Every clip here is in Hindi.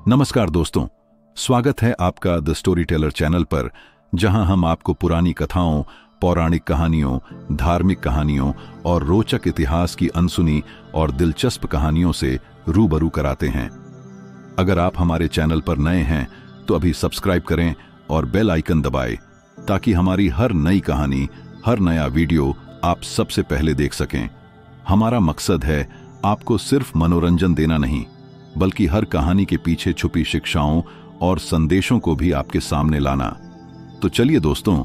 नमस्कार दोस्तों, स्वागत है आपका द स्टोरी टेलर चैनल पर, जहां हम आपको पुरानी कथाओं, पौराणिक कहानियों, धार्मिक कहानियों और रोचक इतिहास की अनसुनी और दिलचस्प कहानियों से रूबरू कराते हैं। अगर आप हमारे चैनल पर नए हैं तो अभी सब्सक्राइब करें और बेल आइकन दबाएं ताकि हमारी हर नई कहानी, हर नया वीडियो आप सबसे पहले देख सकें। हमारा मकसद है आपको सिर्फ मनोरंजन देना नहीं, बल्कि हर कहानी के पीछे छुपी शिक्षाओं और संदेशों को भी आपके सामने लाना। तो चलिए दोस्तों,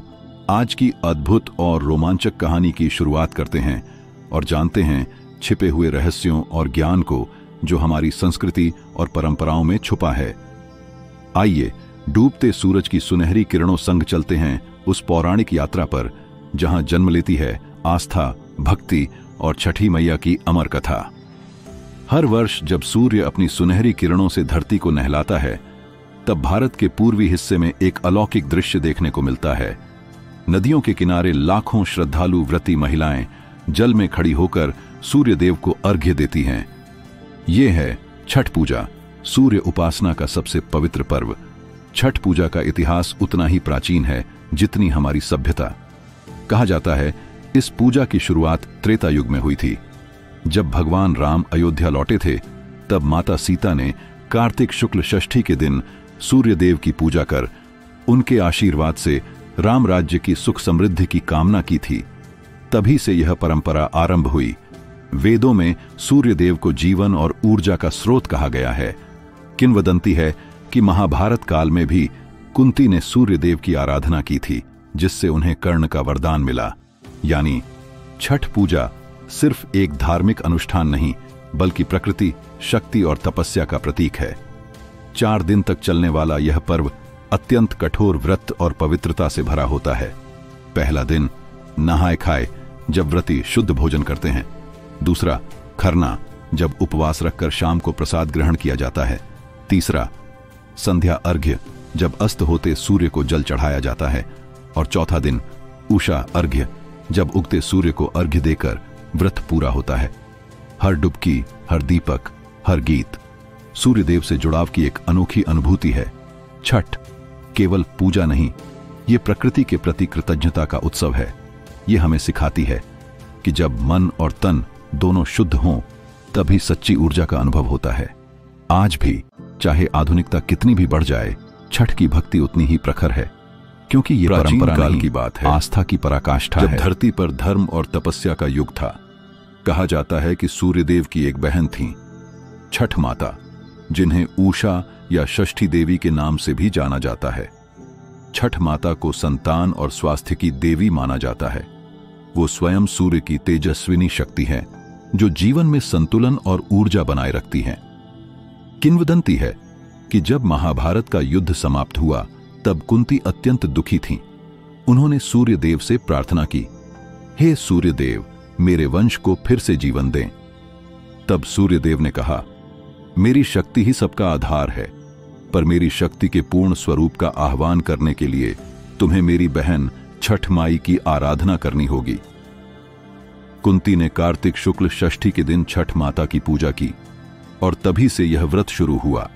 आज की अद्भुत और रोमांचक कहानी की शुरुआत करते हैं और जानते हैं छिपे हुए रहस्यों और ज्ञान को जो हमारी संस्कृति और परंपराओं में छुपा है। आइए डूबते सूरज की सुनहरी किरणों संग चलते हैं उस पौराणिक यात्रा पर जहां जन्म लेती है आस्था, भक्ति और छठी मैया की अमर कथा। हर वर्ष जब सूर्य अपनी सुनहरी किरणों से धरती को नहलाता है, तब भारत के पूर्वी हिस्से में एक अलौकिक दृश्य देखने को मिलता है। नदियों के किनारे लाखों श्रद्धालु व्रती महिलाएं जल में खड़ी होकर सूर्य देव को अर्घ्य देती हैं। ये है छठ पूजा, सूर्य उपासना का सबसे पवित्र पर्व। छठ पूजा का इतिहास उतना ही प्राचीन है जितनी हमारी सभ्यता। कहा जाता है इस पूजा की शुरुआत त्रेता युग में हुई थी। जब भगवान राम अयोध्या लौटे थे, तब माता सीता ने कार्तिक शुक्ल षष्ठी के दिन सूर्य देव की पूजा कर उनके आशीर्वाद से राम राज्य की सुख समृद्धि की कामना की थी। तभी से यह परंपरा आरंभ हुई। वेदों में सूर्य देव को जीवन और ऊर्जा का स्रोत कहा गया है। किंवदंती है कि महाभारत काल में भी कुंती ने सूर्य देव की आराधना की थी, जिससे उन्हें कर्ण का वरदान मिला। यानी छठ पूजा सिर्फ एक धार्मिक अनुष्ठान नहीं, बल्कि प्रकृति, शक्ति और तपस्या का प्रतीक है। 4 दिन तक चलने वाला यह पर्व अत्यंत कठोर व्रत और पवित्रता से भरा होता है। पहला दिन नहाए खाए, जब व्रती शुद्ध भोजन करते हैं। दूसरा खरना, जब उपवास रखकर शाम को प्रसाद ग्रहण किया जाता है। तीसरा संध्या अर्घ्य, जब अस्त होते सूर्य को जल चढ़ाया जाता है। और चौथा दिन उषा अर्घ्य, जब उगते सूर्य को अर्घ्य देकर व्रत पूरा होता है। हर डुबकी, हर दीपक, हर गीत सूर्यदेव से जुड़ाव की एक अनोखी अनुभूति है। छठ केवल पूजा नहीं, ये प्रकृति के प्रति कृतज्ञता का उत्सव है। ये हमें सिखाती है कि जब मन और तन दोनों शुद्ध हों, तभी सच्ची ऊर्जा का अनुभव होता है। आज भी चाहे आधुनिकता कितनी भी बढ़ जाए, छठ की भक्ति उतनी ही प्रखर है, क्योंकि ये परंपरा काल की बात है, आस्था की पराकाष्ठा है। जब धरती पर धर्म और तपस्या का युग था, कहा जाता है कि सूर्यदेव की एक बहन थी, छठ माता, जिन्हें उषा या षष्ठी देवी के नाम से भी जाना जाता है। छठ माता को संतान और स्वास्थ्य की देवी माना जाता है। वो स्वयं सूर्य की तेजस्विनी शक्ति है, जो जीवन में संतुलन और ऊर्जा बनाए रखती है। किंवदंती है कि जब महाभारत का युद्ध समाप्त हुआ, तब कुंती अत्यंत दुखी थीं। उन्होंने सूर्यदेव से प्रार्थना की, हे सूर्यदेव, मेरे वंश को फिर से जीवन दें। तब सूर्यदेव ने कहा, मेरी शक्ति ही सबका आधार है, पर मेरी शक्ति के पूर्ण स्वरूप का आह्वान करने के लिए तुम्हें मेरी बहन छठ माई की आराधना करनी होगी। कुंती ने कार्तिक शुक्ल षष्ठी के दिन छठ माता की पूजा की और तभी से यह व्रत शुरू हुआ।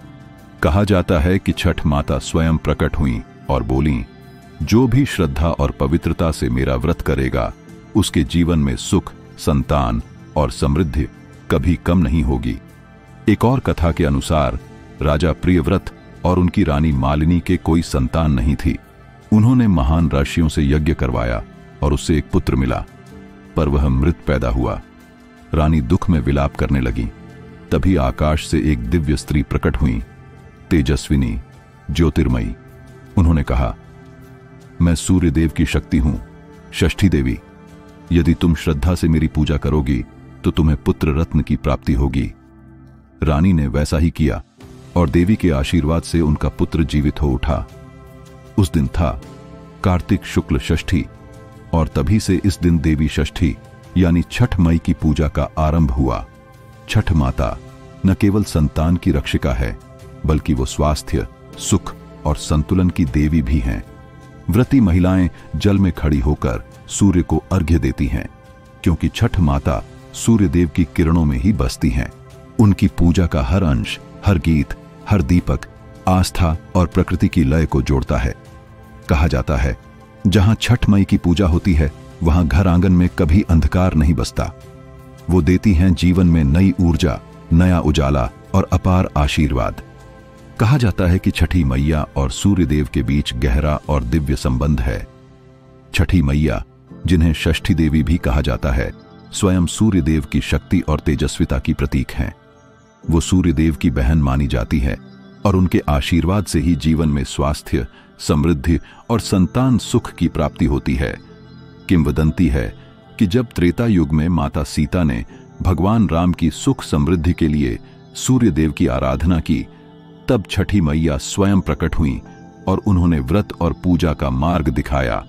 कहा जाता है कि छठ माता स्वयं प्रकट हुईं और बोलीं, जो भी श्रद्धा और पवित्रता से मेरा व्रत करेगा, उसके जीवन में सुख, संतान और समृद्धि कभी कम नहीं होगी। एक और कथा के अनुसार राजा प्रियव्रत और उनकी रानी मालिनी के कोई संतान नहीं थी। उन्होंने महान ऋषियों से यज्ञ करवाया और उससे एक पुत्र मिला, पर वह मृत पैदा हुआ। रानी दुख में विलाप करने लगी। तभी आकाश से एक दिव्य स्त्री प्रकट हुई, तेजस्विनी, ज्योतिर्मयी। उन्होंने कहा, मैं सूर्यदेव की शक्ति हूं, षष्ठी देवी। यदि तुम श्रद्धा से मेरी पूजा करोगी तो तुम्हें पुत्र रत्न की प्राप्ति होगी। रानी ने वैसा ही किया और देवी के आशीर्वाद से उनका पुत्र जीवित हो उठा। उस दिन था कार्तिक शुक्ल षष्ठी और तभी से इस दिन देवी षष्ठी यानी छठ मई की पूजा का आरंभ हुआ। छठ माता न केवल संतान की रक्षिका है, बल्कि वो स्वास्थ्य, सुख और संतुलन की देवी भी हैं। व्रती महिलाएं जल में खड़ी होकर सूर्य को अर्घ्य देती हैं, क्योंकि छठ माता सूर्यदेव की किरणों में ही बसती हैं। उनकी पूजा का हर अंश, हर गीत, हर दीपक आस्था और प्रकृति की लय को जोड़ता है। कहा जाता है, जहां छठ माई की पूजा होती है वहां घर आंगन में कभी अंधकार नहीं बसता। वो देती हैं जीवन में नई ऊर्जा, नया उजाला और अपार आशीर्वाद। कहा जाता है कि छठी मैया और सूर्यदेव के बीच गहरा और दिव्य संबंध है। छठी मैया, जिन्हें षष्ठी देवी भी कहा जाता है, स्वयं सूर्यदेव की शक्ति और तेजस्विता की प्रतीक हैं। वो सूर्यदेव की बहन मानी जाती है और उनके आशीर्वाद से ही जीवन में स्वास्थ्य, समृद्धि और संतान सुख की प्राप्ति होती है। किंवदंती है कि जब त्रेता युग में माता सीता ने भगवान राम की सुख समृद्धि के लिए सूर्यदेव की आराधना की, तब छठी मैया स्वयं प्रकट हुई और उन्होंने व्रत और पूजा का मार्ग दिखाया।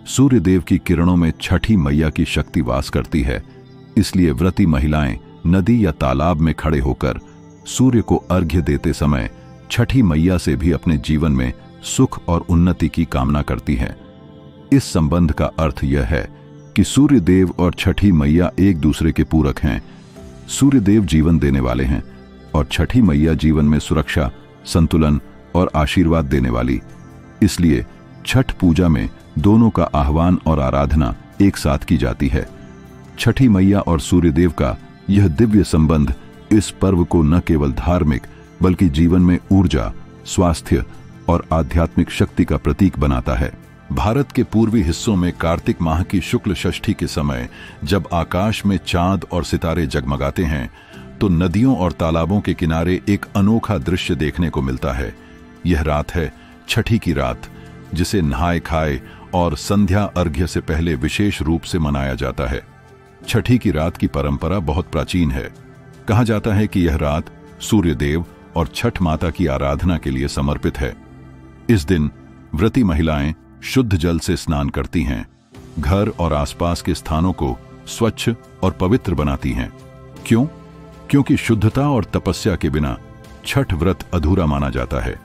सूर्यदेव की किरणों में छठी मैया की शक्ति वास करती है, इसलिए व्रती महिलाएं नदी या तालाब में खड़े होकर सूर्य को अर्घ्य देते समय छठी मैया से भी अपने जीवन में सुख और उन्नति की कामना करती हैं। इस संबंध का अर्थ यह है कि सूर्यदेव और छठी मैया एक दूसरे के पूरक हैं। सूर्यदेव जीवन देने वाले हैं और छठी मैया जीवन में सुरक्षा, संतुलन और आशीर्वाद देने वाली। इसलिए छठ पूजा में दोनों का आह्वान और आराधना एक साथ की जाती है। छठी मैया और सूर्यदेव का यह दिव्य संबंध इस पर्व को न केवल धार्मिक बल्कि जीवन में ऊर्जा, स्वास्थ्य और आध्यात्मिक शक्ति का प्रतीक बनाता है। भारत के पूर्वी हिस्सों में कार्तिक माह की शुक्ल षष्ठी के समय जब आकाश में चांद और सितारे जगमगाते हैं तो नदियों और तालाबों के किनारे एक अनोखा दृश्य देखने को मिलता है। यह रात है छठी की रात, जिसे नहाए खाए और संध्या अर्घ्य से पहले विशेष रूप से मनाया जाता है। छठी की रात की परंपरा बहुत प्राचीन है। कहा जाता है कि यह रात सूर्यदेव और छठ माता की आराधना के लिए समर्पित है। इस दिन व्रती महिलाएं शुद्ध जल से स्नान करती हैं, घर और आसपास के स्थानों को स्वच्छ और पवित्र बनाती हैं। क्यों? क्योंकि शुद्धता और तपस्या के बिना छठ व्रत अधूरा माना जाता है।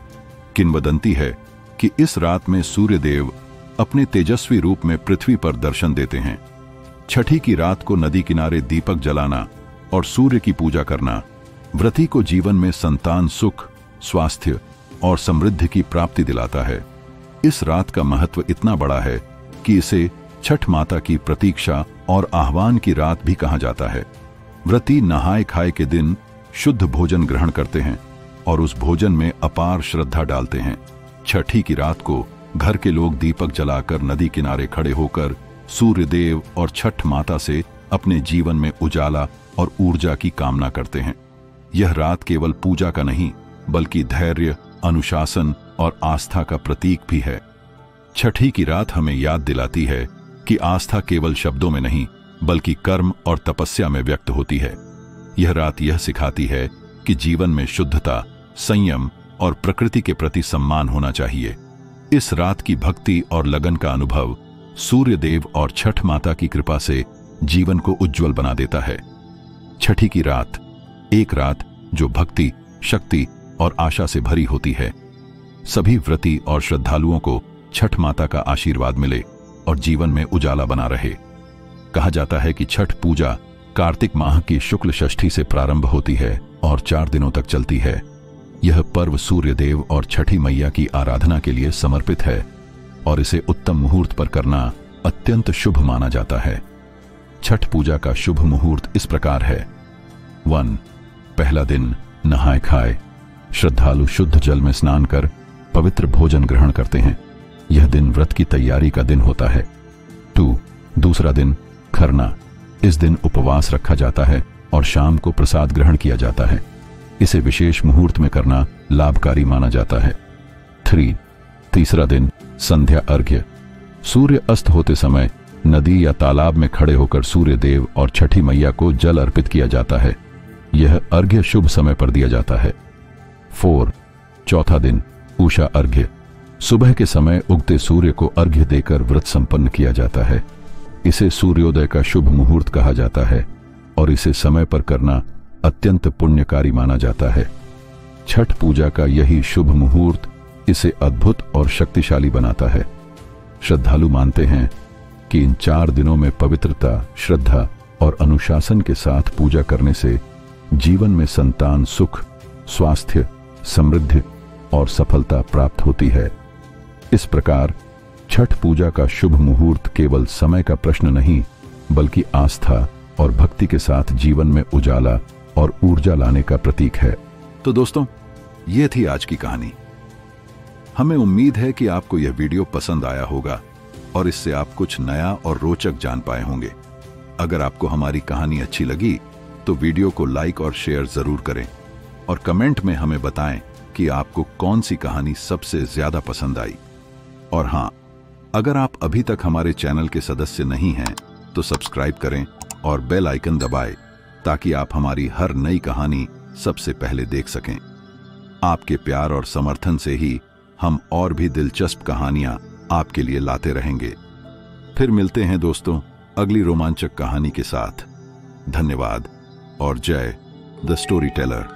किंवदंती है कि इस रात में सूर्यदेव अपने तेजस्वी रूप में पृथ्वी पर दर्शन देते हैं। छठी की रात को नदी किनारे दीपक जलाना और सूर्य की पूजा करना व्रती को जीवन में संतान सुख, स्वास्थ्य और समृद्धि की प्राप्ति दिलाता है। इस रात का महत्व इतना बड़ा है कि इसे छठ माता की प्रतीक्षा और आह्वान की रात भी कहा जाता है। व्रती नहाए खाए के दिन शुद्ध भोजन ग्रहण करते हैं और उस भोजन में अपार श्रद्धा डालते हैं। छठी की रात को घर के लोग दीपक जलाकर नदी किनारे खड़े होकर सूर्यदेव और छठ माता से अपने जीवन में उजाला और ऊर्जा की कामना करते हैं। यह रात केवल पूजा का नहीं बल्कि धैर्य, अनुशासन और आस्था का प्रतीक भी है। छठी की रात हमें याद दिलाती है कि आस्था केवल शब्दों में नहीं बल्कि कर्म और तपस्या में व्यक्त होती है। यह रात यह सिखाती है कि जीवन में शुद्धता, संयम और प्रकृति के प्रति सम्मान होना चाहिए। इस रात की भक्ति और लगन का अनुभव सूर्यदेव और छठ माता की कृपा से जीवन को उज्जवल बना देता है। छठी की रात, एक रात जो भक्ति, शक्ति और आशा से भरी होती है। सभी व्रती और श्रद्धालुओं को छठ माता का आशीर्वाद मिले और जीवन में उजाला बना रहे। कहा जाता है कि छठ पूजा कार्तिक माह की शुक्ल षष्ठी से प्रारंभ होती है और 4 दिनों तक चलती है। यह पर्व सूर्यदेव और छठी मैया की आराधना के लिए समर्पित है और इसे उत्तम मुहूर्त पर करना अत्यंत शुभ माना जाता है। छठ पूजा का शुभ मुहूर्त इस प्रकार है। 1. पहला दिन नहाए खाए। श्रद्धालु शुद्ध जल में स्नान कर पवित्र भोजन ग्रहण करते हैं। यह दिन व्रत की तैयारी का दिन होता है। 2. दूसरा दिन खरना। इस दिन उपवास रखा जाता है और शाम को प्रसाद ग्रहण किया जाता है। इसे विशेष मुहूर्त में करना लाभकारी माना जाता है। 3. तीसरा दिन संध्या अर्घ्य। सूर्य अस्त होते समय नदी या तालाब में खड़े होकर सूर्य देव और छठी मैया को जल अर्पित किया जाता है। यह अर्घ्य शुभ समय पर दिया जाता है। 4. चौथा दिन उषा अर्घ्य। सुबह के समय उगते सूर्य को अर्घ्य देकर व्रत संपन्न किया जाता है। इसे सूर्योदय का शुभ मुहूर्त कहा जाता है और इसे समय पर करना अत्यंत पुण्यकारी माना जाता है। छठ पूजा का यही शुभ मुहूर्त इसे अद्भुत और शक्तिशाली बनाता है। श्रद्धालु मानते हैं कि इन 4 दिनों में पवित्रता, श्रद्धा और अनुशासन के साथ पूजा करने से जीवन में संतान सुख, स्वास्थ्य, समृद्धि और सफलता प्राप्त होती है। इस प्रकार छठ पूजा का शुभ मुहूर्त केवल समय का प्रश्न नहीं, बल्कि आस्था और भक्ति के साथ जीवन में उजाला और ऊर्जा लाने का प्रतीक है। तो दोस्तों, ये थी आज की कहानी। हमें उम्मीद है कि आपको यह वीडियो पसंद आया होगा और इससे आप कुछ नया और रोचक जान पाए होंगे। अगर आपको हमारी कहानी अच्छी लगी तो वीडियो को लाइक और शेयर जरूर करें और कमेंट में हमें बताएं कि आपको कौन सी कहानी सबसे ज्यादा पसंद आई। और हां, अगर आप अभी तक हमारे चैनल के सदस्य नहीं हैं तो सब्सक्राइब करें और बेल आइकन दबाएं ताकि आप हमारी हर नई कहानी सबसे पहले देख सकें। आपके प्यार और समर्थन से ही हम और भी दिलचस्प कहानियां आपके लिए लाते रहेंगे। फिर मिलते हैं दोस्तों अगली रोमांचक कहानी के साथ। धन्यवाद और जय द स्टोरी टेलर।